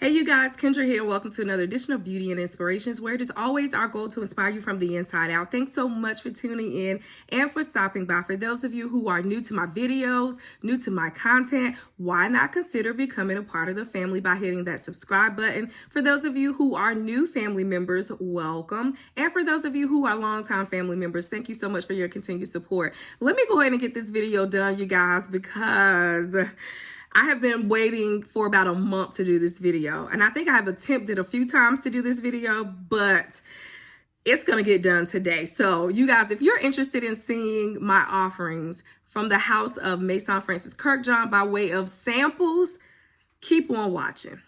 Hey you guys, Kendra here. Welcome to another edition of Beauty and Inspirations, where it is always our goal to inspire you from the inside out. Thanks so much for tuning in and for stopping by. For those of you who are new to my videos, new to my content, why not consider becoming a part of the family by hitting that subscribe button? For those of you who are new family members, welcome. And for those of you who are longtime family members, thank you so much for your continued support. Let me go ahead and get this video done, you guys, because I have been waiting for about a month to do this video, and I think I have attempted a few times to do this video, but it's going to get done today. So you guys, if you're interested in seeing my offerings from the house of Maison Francis Kurkdjian by way of samples, keep on watching.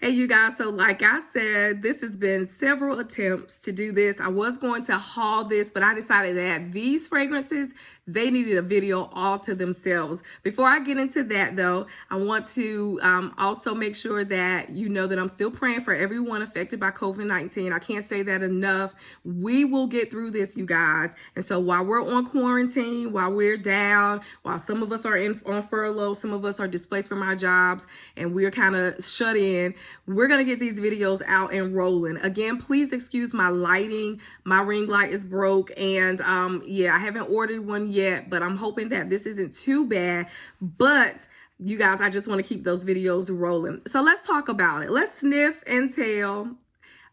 Hey you guys, so like I said, this has been several attempts to do this. I was going to haul this, but I decided that these fragrances, they needed a video all to themselves. Before I get into that though, I want to also make sure that you know that I'm still praying for everyone affected by COVID-19. I can't say that enough. We will get through this, you guys. And so while we're on quarantine, while we're down, while some of us are on furlough, some of us are displaced from our jobs, and we're kind of shut in, we're going to get these videos out and rolling. Again, please excuse my lighting. My ring light is broke, and yeah, I haven't ordered one yet, but I'm hoping that this isn't too bad. But you guys, I just want to keep those videos rolling. So let's talk about it. Let's sniff and tell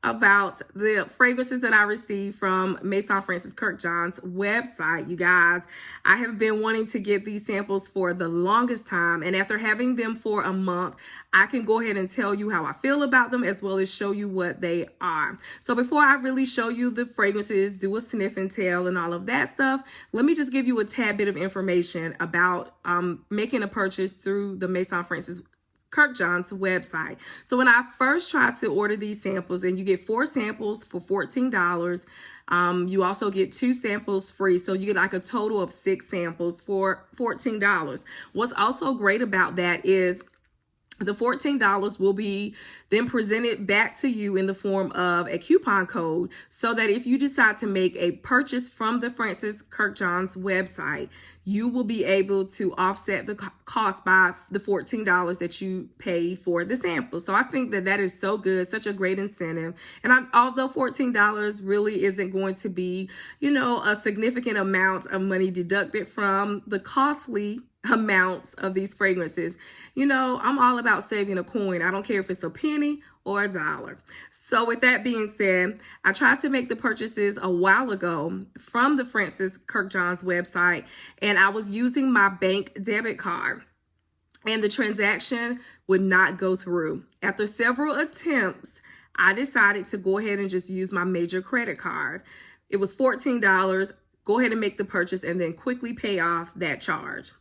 about the fragrances that I received from Maison Francis Kurkdjian's website. You guys, I have been wanting to get these samples for the longest time, and after having them for a month, I can go ahead and tell you how I feel about them, as well as show you what they are. So before I really show you the fragrances, do a sniff and tell and all of that stuff, let me just give you a tad bit of information about making a purchase through the Maison Francis Kurkdjian's website. So when I first tried to order these samples, and you get 4 samples for $14, you also get 2 samples free. So you get like a total of 6 samples for $14. What's also great about that is the $14 will be then presented back to you in the form of a coupon code, so that if you decide to make a purchase from the Francis Kurkdjian's website, you will be able to offset the cost by the $14 that you paid for the sample. So I think that that is so good, such a great incentive. And although $14 really isn't going to be, you know, a significant amount of money deducted from the costly amounts of these fragrances, you know, I'm all about saving a coin. I don't care if it's a penny or a dollar. So with that being said, I tried to make the purchases a while ago from the Francis Kurkdjian's website, and I was using my bank debit card, and the transaction would not go through. After several attempts, I decided to go ahead and just use my major credit card. It was $14. Go ahead and make the purchase and then quickly pay off that charge.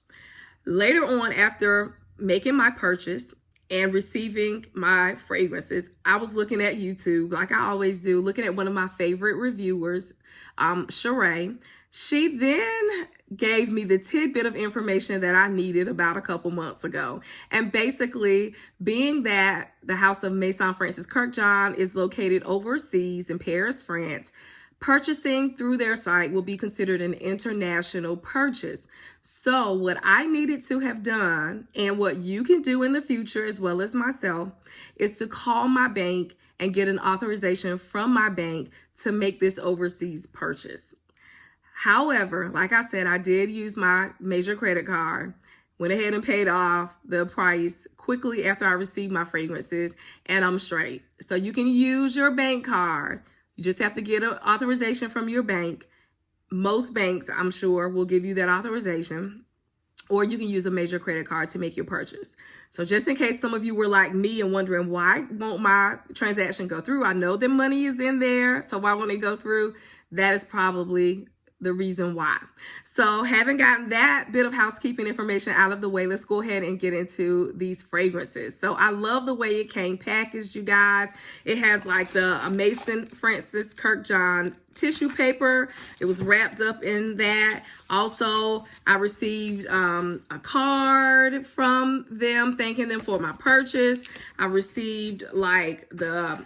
Later on, after making my purchase and receiving my fragrances, I was looking at YouTube, like I always do, looking at one of my favorite reviewers, Sheree. She then gave me the tidbit of information that I needed about a couple months ago. And basically, being that the house of Maison Francis Kurkdjian is located overseas in Paris, France, purchasing through their site will be considered an international purchase. So what I needed to have done, and what you can do in the future as well as myself, is to call my bank and get an authorization from my bank to make this overseas purchase. However, like I said, I did use my major credit card, went ahead and paid off the price quickly after I received my fragrances, and I'm straight. So you can use your bank card. You just have to get an authorization from your bank. Most banks, I'm sure, will give you that authorization. Or you can use a major credit card to make your purchase. So just in case some of you were like me and wondering, why won't my transaction go through? I know the money is in there, so why won't it go through? That is probably the reason why. So having gotten that bit of housekeeping information out of the way, let's go ahead and get into these fragrances. So I love the way it came packaged, you guys. It has like the Maison Francis Kurkdjian tissue paper. It was wrapped up in that. Also, I received a card from them thanking them for my purchase. I received like the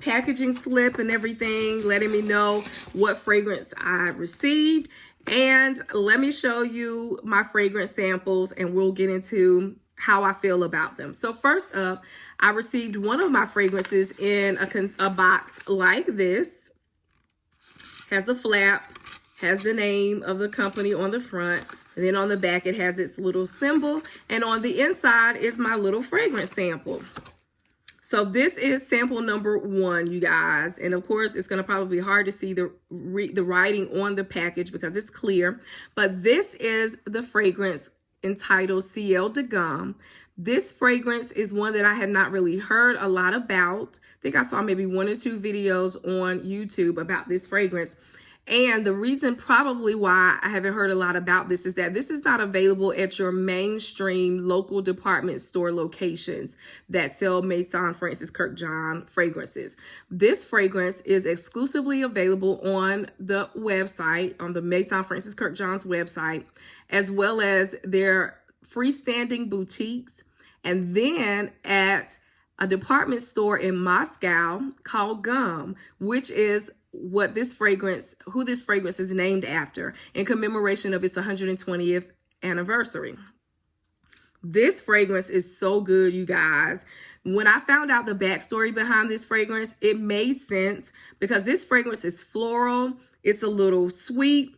packaging slip and everything, letting me know what fragrance I received. And let me show you my fragrance samples, and we'll get into how I feel about them. So first up, I received one of my fragrances in a box like this. Has a flap, has the name of the company on the front, and then on the back it has its little symbol, and on the inside is my little fragrance sample. So this is sample number 1, you guys. And of course, it's going to probably be hard to see the writing on the package because it's clear. But this is the fragrance entitled Ciel de Gum. This fragrance is one that I had not really heard a lot about. I think I saw maybe 1 or 2 videos on YouTube about this fragrance. And the reason probably why I haven't heard a lot about this is that this is not available at your mainstream local department store locations that sell Maison, Francis Kurkdjian fragrances. This fragrance is exclusively available on the website, on the Maison Francis Kurkdjian's website, as well as their freestanding boutiques, and then at a department store in Moscow called Gum, which is who this fragrance is named after in commemoration of its 120th anniversary. This fragrance is so good, you guys. When I found out the backstory behind this fragrance, it made sense because this fragrance is floral. It's a little sweet.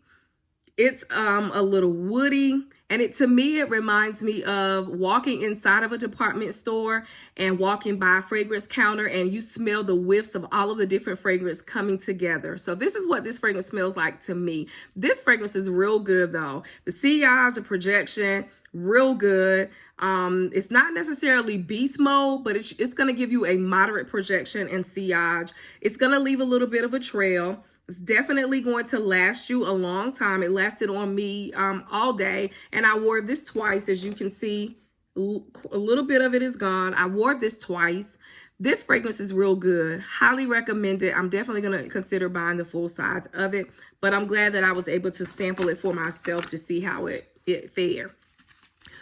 It's a little woody. And to me, it reminds me of walking inside of a department store and walking by a fragrance counter and you smell the whiffs of all of the different fragrances coming together. So this is what this fragrance smells like to me. This fragrance is real good though. The sillage, the projection, real good. It's not necessarily beast mode, but it's going to give you a moderate projection and sillage. It's going to leave a little bit of a trail. It's definitely going to last you a long time. It lasted on me all day, and I wore this twice. As you can see, a little bit of it is gone. I wore this twice. This fragrance is real good. Highly recommend it. I'm definitely going to consider buying the full size of it, but I'm glad that I was able to sample it for myself to see how it fared.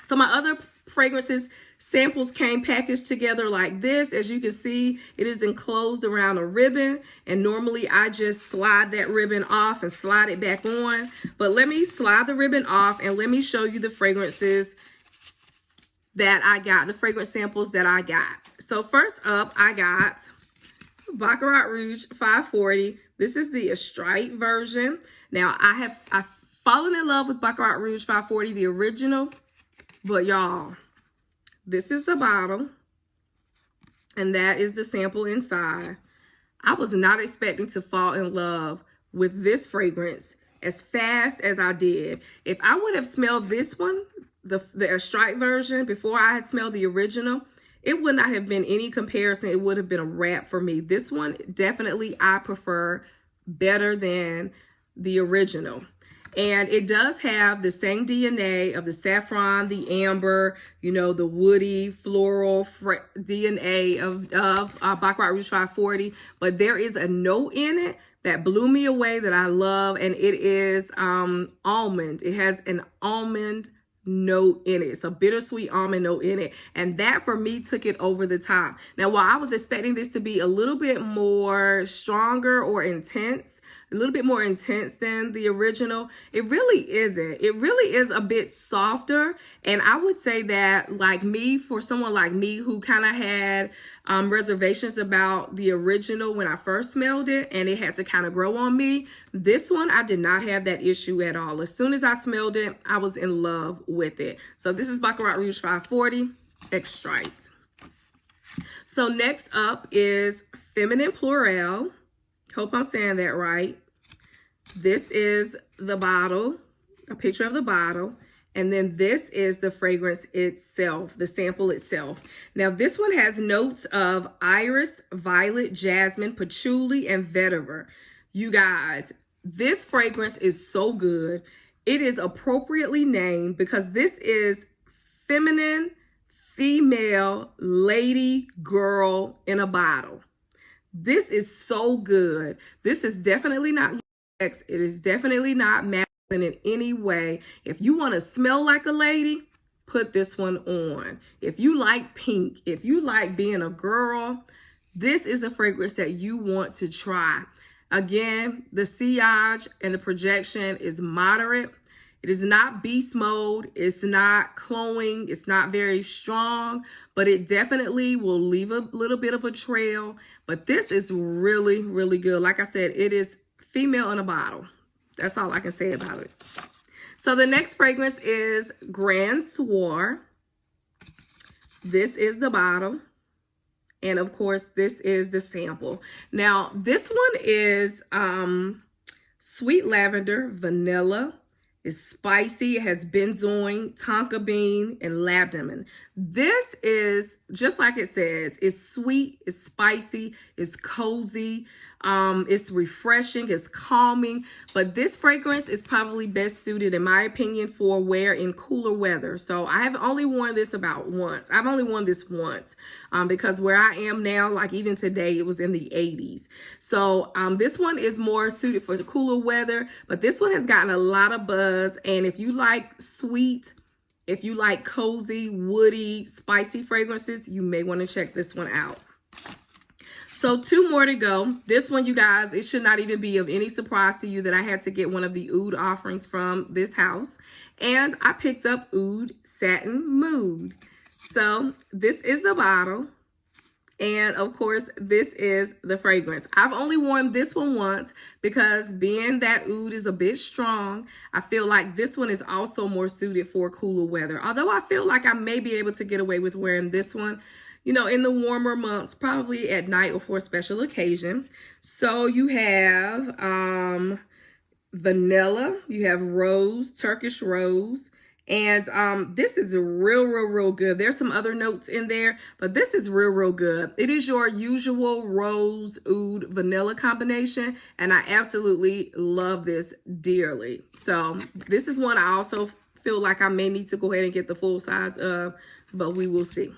So my other fragrances samples came packaged together like this. As you can see, it is enclosed around a ribbon, and normally I just slide that ribbon off and slide it back on. But let me slide the ribbon off and let me show you the fragrances that I got, the fragrance samples that I got. So first up, I got Baccarat Rouge 540. This is the Extrait version. Now, I've fallen in love with Baccarat Rouge 540, the original. But y'all, this is the bottle, and that is the sample inside. I was not expecting to fall in love with this fragrance as fast as I did. If I would have smelled this one, the Extrait version, before I had smelled the original, it would not have been any comparison. It would have been a wrap for me. This one, definitely I prefer better than the original. And it does have the same DNA of the saffron, the amber, you know, the woody, floral DNA of Baccarat Rouge 540. But there is a note in it that blew me away that I love, and it is almond. It has an almond note in it. It's a bittersweet almond note in it, and that for me took it over the top. Now, while I was expecting this to be a little bit more stronger or intense, a little bit more intense than the original, it really isn't. It really is a bit softer, and I would say that, like me, for someone like me who kind of had reservations about the original when I first smelled it, and it had to kind of grow on me, this one I did not have that issue at all. As soon as I smelled it, I was in love with it. So this is Baccarat Rouge 540 Extrait. So next up is Feminin Pluriel. Hope I'm saying that right. This is the bottle, a picture of the bottle. And then this is the fragrance itself, the sample itself. Now, this one has notes of iris, violet, jasmine, patchouli, and vetiver. You guys, this fragrance is so good. It is appropriately named because this is feminine, female, lady, girl in a bottle. This is so good. This is definitely not sex. It is definitely not masculine in any way. If you want to smell like a lady, put this one on. If you like pink, if you like being a girl, this is a fragrance that you want to try. Again, the sillage and the projection is moderate. It is not beast mode. It's not cloying. It's not very strong, but it definitely will leave a little bit of a trail. But this is really, really good. Like I said, it is female in a bottle. That's all I can say about it. So the next fragrance is Grand Soir. This is the bottle. And of course, this is the sample. Now, this one is sweet lavender, vanilla. It's spicy. It has benzoin, tonka bean, and ladamine. This is, just like it says, it's sweet, it's spicy, it's cozy, it's refreshing, it's calming. But this fragrance is probably best suited, in my opinion, for wear in cooler weather. So I have only worn this about once. I've only worn this once because where I am now, like even today, it was in the 80s. So this one is more suited for the cooler weather, but this one has gotten a lot of buzz. And if you like sweet, if you like cozy, woody, spicy fragrances, you may want to check this one out. So 2 more to go. This one, you guys, it should not even be of any surprise to you that I had to get one of the OUD offerings from this house. And I picked up OUD Satin Mood. So this is the bottle. And of course, this is the fragrance. I've only worn this one once because being that OUD is a bit strong, I feel like this one is also more suited for cooler weather. Although I feel like I may be able to get away with wearing this one, you know, in the warmer months, probably at night or for a special occasion. So you have vanilla, you have rose, Turkish rose. And this is real good. There's some other notes in there, but this is real good. It is your usual rose oud vanilla combination, and I absolutely love this dearly. So this is one I also feel like I may need to go ahead and get the full size of, but we will see.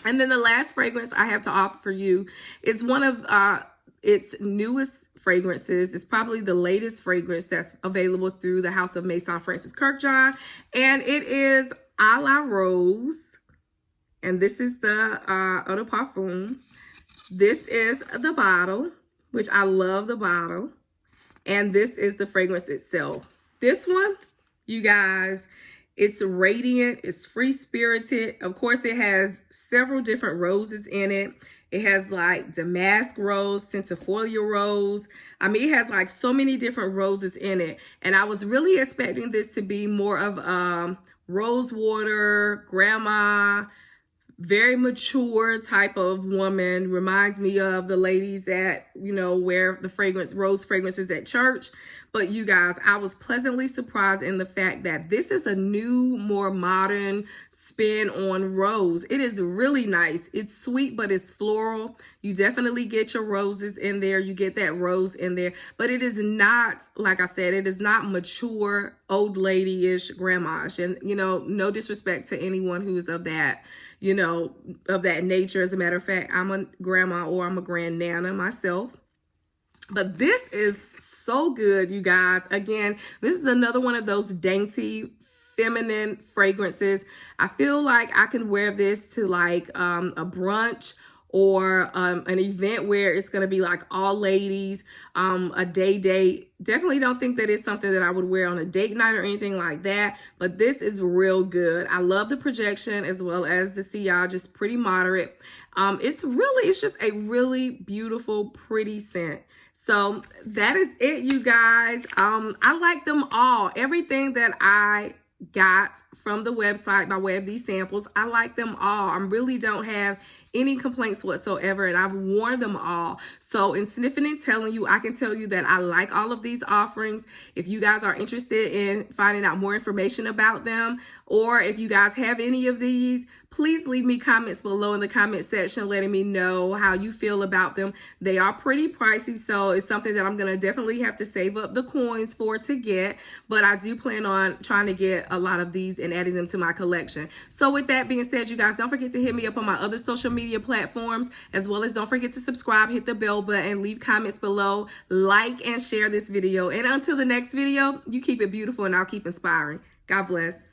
And then the last fragrance I have to offer for you is one of its newest fragrances. It's probably the latest fragrance that's available through the House of Maison Francis Kurkdjian, and it is A La Rose. And this is the Eau de Parfum. This is the bottle, which I love the bottle, and this is the fragrance itself. This one, you guys, it's radiant, it's free-spirited. Of course, it has several different roses in it. It has like damask rose, centifolia rose. I mean, it has like so many different roses in it. And I was really expecting this to be more of rose water, grandma, very mature type of woman. Reminds me of the ladies that, you know, wear the fragrance, rose fragrances at church. But you guys, I was pleasantly surprised in the fact that this is a new, more modern spin on rose. It is really nice. It's sweet, but it's floral. You definitely get your roses in there. You get that rose in there. But it is not, like I said, it is not mature, old lady-ish, grandma-ish. And, you know, no disrespect to anyone who is of that, you know, of that nature. As a matter of fact, I'm a grandma or I'm a grandnana myself. But this is so good, you guys. Again, this is another one of those dainty, feminine fragrances. I feel like I can wear this to like a brunch or an event where it's going to be like all ladies, a day date. Definitely don't think that it's something that I would wear on a date night or anything like that. But this is real good. I love the projection as well as the sillage, just pretty moderate. It's just a really beautiful, pretty scent. So that is it, you guys. I like them all. Everything that I got from the website by way of these samples, I like them all. I really don't have any complaints whatsoever, and I've worn them all. So in sniffing and telling you, I can tell you that I like all of these offerings. If you guys are interested in finding out more information about them, or if you guys have any of these, please leave me comments below in the comment section letting me know how you feel about them. They are pretty pricey, so it's something that I'm going to definitely have to save up the coins for to get, but I do plan on trying to get a lot of these and adding them to my collection. So with that being said, you guys, don't forget to hit me up on my other social media platforms, as well as don't forget to subscribe, hit the bell button, leave comments below, like and share this video. And until the next video, you keep it beautiful and I'll keep inspiring. God bless.